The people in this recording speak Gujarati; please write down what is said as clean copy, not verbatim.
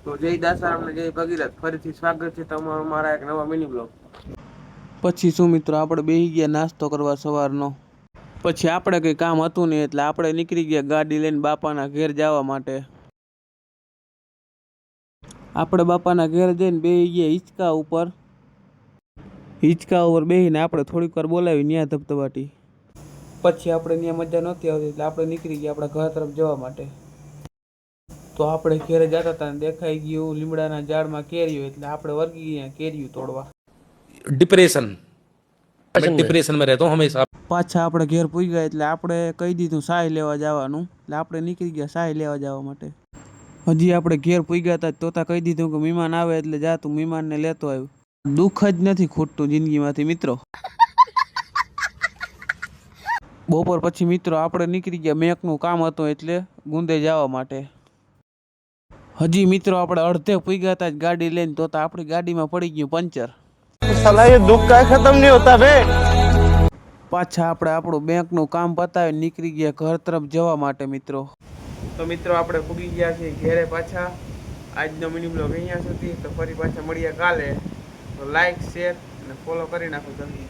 તો જય દાસારામ ને જય ભગીરથ, ફરીથી સ્વાગત છે તમારું મારા એક નવા મિની બ્લોગ. પછી શું મિત્રો, આપણે બેસી ગયા નાસ્તો કરવા સવારનો. પછી આપણે કંઈ કામ હતું નહીં એટલે આપણે નીકળી ગયા ગાડી લઈને બાપાના ઘેર જવા માટે. આપણે બાપાના ઘેર જઈને બેસી ગયા હિંચકા ઉપર. હિંચકા ઉપર બેસીને આપણે થોડીક વાર બોલાવી ન્યા ધબધબાટી. પછી આપણે ત્યાં મજા નહોતી આવતી એટલે આપણે નીકળી ગયા આપણા ઘર તરફ જવા માટે. તો આપણે ઘેરે જતા હતા ને દેખાઈ ગયું લીમડાના ઝાડમાં કેરીઓ, એટલે આપણે વર્ગી ગયા કેરીઓ તોડવા. डिप्रेशन मैं डिप्रेशन में रहता हूँ हमेशा. પાછા આપણે ઘેર પૂઈ ગયા એટલે આપણે કહી દીધું સાય લેવા જવાનું, એટલે આપણે નીકળી ગયા સાય લેવા જવા માટે. હજી આપણે ઘેર પૂઈ ગયા હતા તોતા કહી દીધું કે મહેમાન આવે એટલે જા તું મહેમાનને લેતો આવ્યું. દુઃખ જ નથી ખૂટતું જિંદગીમાંથી મિત્રો. બપોર પછી મિત્રો આપણે નીકળી ગયા મેકનું કામ હતું એટલે ગુંદે જવા માટે. હજી મિત્રો આપણે અડધે પૂગ્યા હતા ગાડી લઈને તો આપણી ગાડીમાં પડી ગયું પંચર. साला ये दुख का खत्म नहीं होता बे. પાછા આપણે આપણું બેંકનું કામ પતાવી નીકળી ગયા ઘર તરફ જવા માટે મિત્રો. તો મિત્રો આપણે પૂગી ગયા છીએ ઘેરે પાછા. આજનો મિની બ્લોગ અહીંયા સુધી. તો ફરી પાછા મળીએ કાલે. તો લાઈક શેર અને ફોલો કરી નાખો જલ્દી.